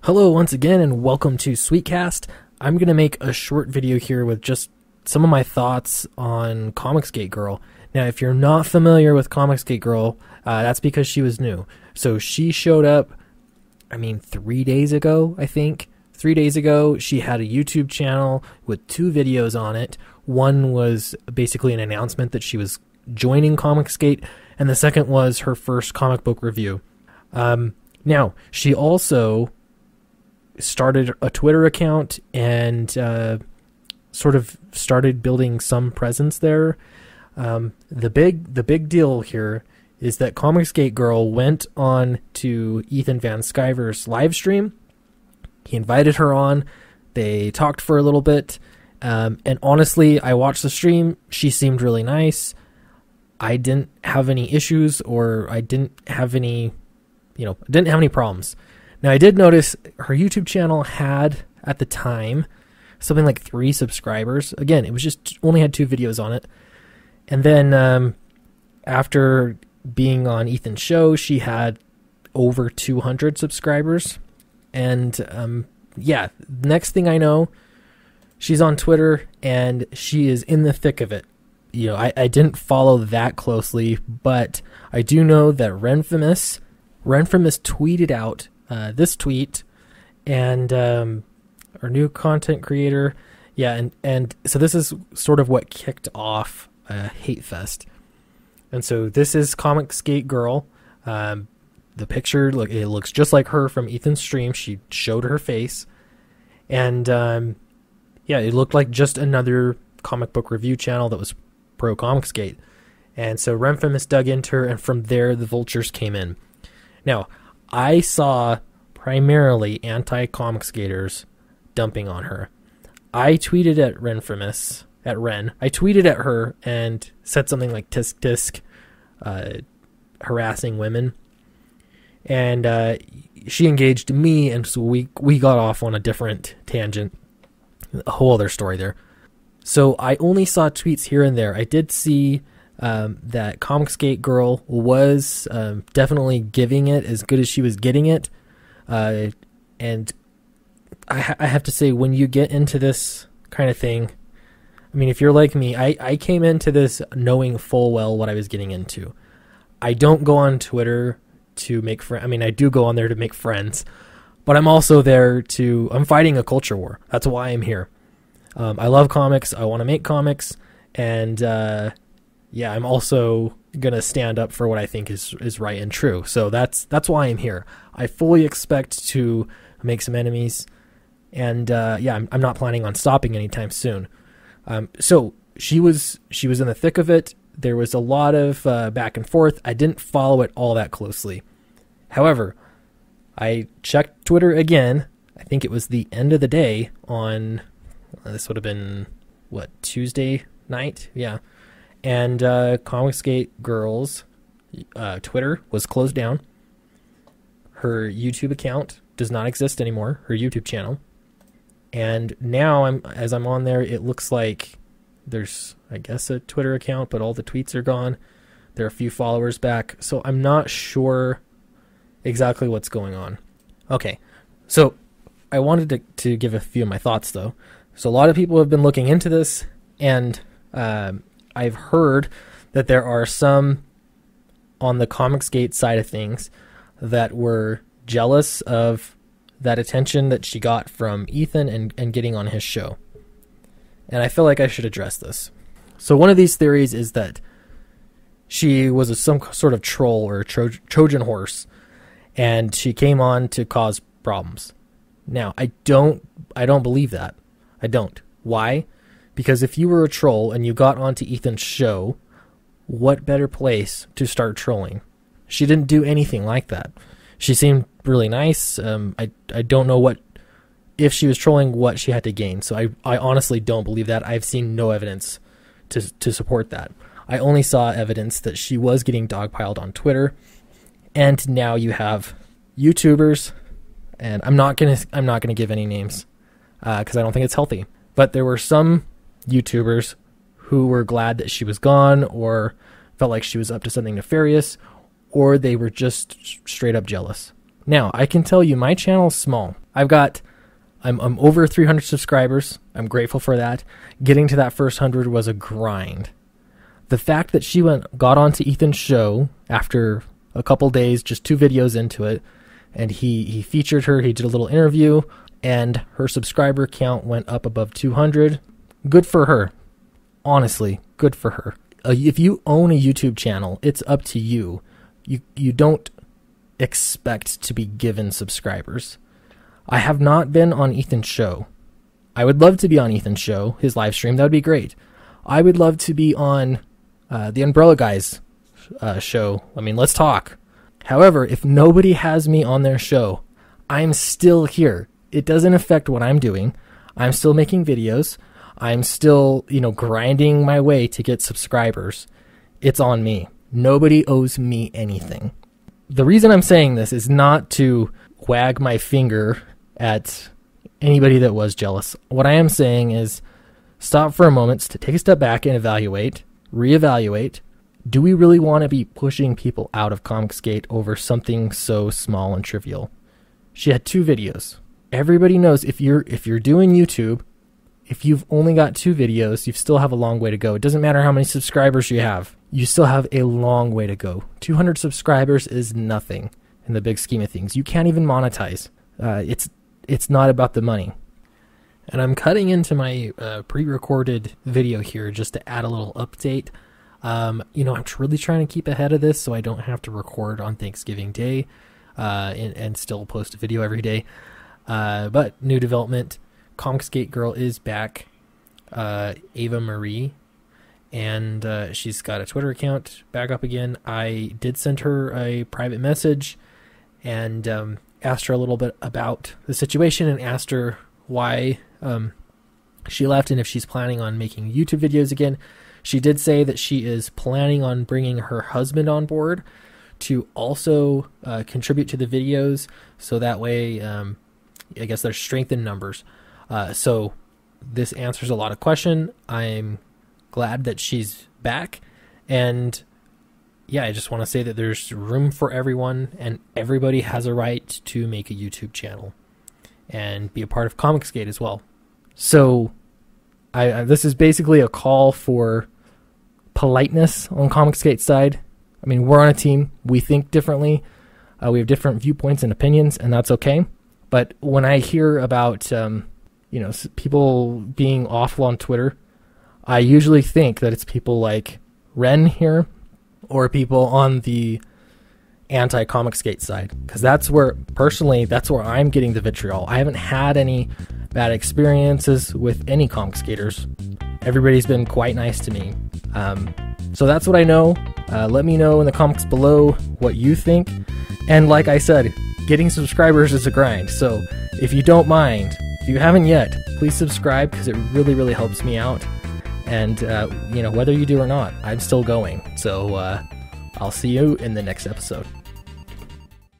Hello once again and welcome to Sweetcast. I'm going to make a short video here with just some of my thoughts on ComicsGate Girl. Now, if you're not familiar with ComicsGate Girl, that's because she was new. So she showed up, 3 days ago, I think. 3 days ago, she had a YouTube channel with 2 videos on it. One was basically an announcement that she was joining ComicsGate, and the second was her first comic book review. Now, she also started a Twitter account and sort of started building some presence there. The big deal here is that ComicsGate Girl went on to Ethan Van Sciver's live stream. He invited her on. They talked for a little bit. And honestly, I watched the stream. She seemed really nice. I didn't have any issues, or I didn't have any problems. Now, I did notice her YouTube channel had, at the time, something like 3 subscribers. Again, it was just only had 2 videos on it. And then after being on Ethan's show, she had over 200 subscribers. And next thing I know, she's on Twitter and she is in the thick of it. I didn't follow that closely, but I do know that Renfamous tweeted out this tweet, and our new content creator, and so this is sort of what kicked off Hate Fest. And so this is ComicsGate Girl. The picture, it looks just like her from Ethan's stream. She showed her face, and it looked like just another comic book review channel that was pro ComicsGate. And so Renfamous dug into her, and from there the vultures came in. Now, I saw primarily anti-ComicsGaters dumping on her. I tweeted at Renfamous, I tweeted at her and said something like tisk tisk, harassing women. And she engaged me, and so we got off on a different tangent. A whole other story there. So I only saw tweets here and there. I did see that ComicsGate Girl was definitely giving it as good as she was getting it. And I have to say, when you get into this kind of thing, if you're like me, I came into this knowing full well what I was getting into. I don't go on Twitter to make friends. I do go on there to make friends, but I'm also there I'm fighting a culture war. That's why I'm here. I love comics. I want to make comics. And I'm also going to stand up for what I think is right and true. So that's why I'm here. I fully expect to make some enemies. And I'm not planning on stopping anytime soon. So she was in the thick of it. There was a lot of back and forth. I didn't follow it all that closely. However, I checked Twitter again. I think it was the end of the day on, this would have been, Tuesday night? Yeah. And ComicsGate Girl's Twitter was closed down. Her YouTube account does not exist anymore, her YouTube channel. And now, as I'm on there, it looks like there's, I guess, a Twitter account, but all the tweets are gone. There are a few followers back, so I'm not sure exactly what's going on. Okay, so I wanted to give a few of my thoughts, though. So a lot of people have been looking into this, and I've heard that there are some on the ComicsGate side of things that were jealous of that attention that she got from Ethan and getting on his show. And I feel like I should address this. So one of these theories is that she was some sort of troll or Trojan horse, and she came on to cause problems. Now, I don't believe that. I don't. Why? Because if you were a troll and you got onto Ethan's show, what better place to start trolling? She didn't do anything like that. She seemed really nice. I don't know if she was trolling, what she had to gain. So I honestly don't believe that. I've seen no evidence to support that. I only saw evidence that she was getting dogpiled on Twitter. And now you have YouTubers, and I'm not gonna give any names because I don't think it's healthy. But there were some YouTubers who were glad that she was gone, or felt like she was up to something nefarious, or they were just straight up jealous. Now, I can tell you my channel's small. I'm over 300 subscribers. I'm grateful for that. Getting to that first 100 was a grind. The fact that she got onto Ethan's show after a couple days, just 2 videos into it, and he featured her, he did a little interview, and her subscriber count went up above 200. Good for her. Honestly, good for her. If you own a YouTube channel, it's up to you. You don't expect to be given subscribers. I have not been on Ethan's show. I would love to be on Ethan's show, his live stream. That would be great. I would love to be on the Umbrella Guys show. I mean, let's talk. However, if nobody has me on their show, I'm still here. It doesn't affect what I'm doing. I'm still making videos. I'm still, grinding my way to get subscribers. It's on me. Nobody owes me anything. The reason I'm saying this is not to wag my finger at anybody that was jealous. What I am saying is stop for a moment to take a step back and reevaluate. Do we really want to be pushing people out of ComicsGate over something so small and trivial? She had 2 videos. Everybody knows if you're doing YouTube, if you've only got 2 videos, you still have a long way to go. It doesn't matter how many subscribers you have. You still have a long way to go. 200 subscribers is nothing in the big scheme of things. You can't even monetize. It's not about the money. And I'm cutting into my pre-recorded video here just to add a little update. I'm really trying to keep ahead of this so I don't have to record on Thanksgiving Day and still post a video every day. But new development, ComicsGate Girl is back, Ava Marie, and she's got a Twitter account back up again. I did send her a private message and asked her a little bit about the situation and asked her why she left and if she's planning on making YouTube videos again. She did say that she is planning on bringing her husband on board to also contribute to the videos, so that way I guess there's strength in numbers. So this answers a lot of questions. I'm glad that she's back, and yeah, I just want to say that there's room for everyone, and everybody has a right to make a YouTube channel and be a part of ComicsGate as well. So this is basically a call for politeness on ComicsGate's side. I mean, we're on a team. We think differently. We have different viewpoints and opinions, and that's okay. But when I hear about, people being awful on Twitter, I usually think that it's people like Ren here or people on the anti-ComicsGate side. Because that's where I'm getting the vitriol. I haven't had any bad experiences with any ComicsGaters. Everybody's been quite nice to me. So that's what I know. Let me know in the comments below what you think. And like I said, getting subscribers is a grind. So if you don't mind, if you haven't yet, please subscribe because it really, really helps me out. And, whether you do or not, I'm still going. So I'll see you in the next episode.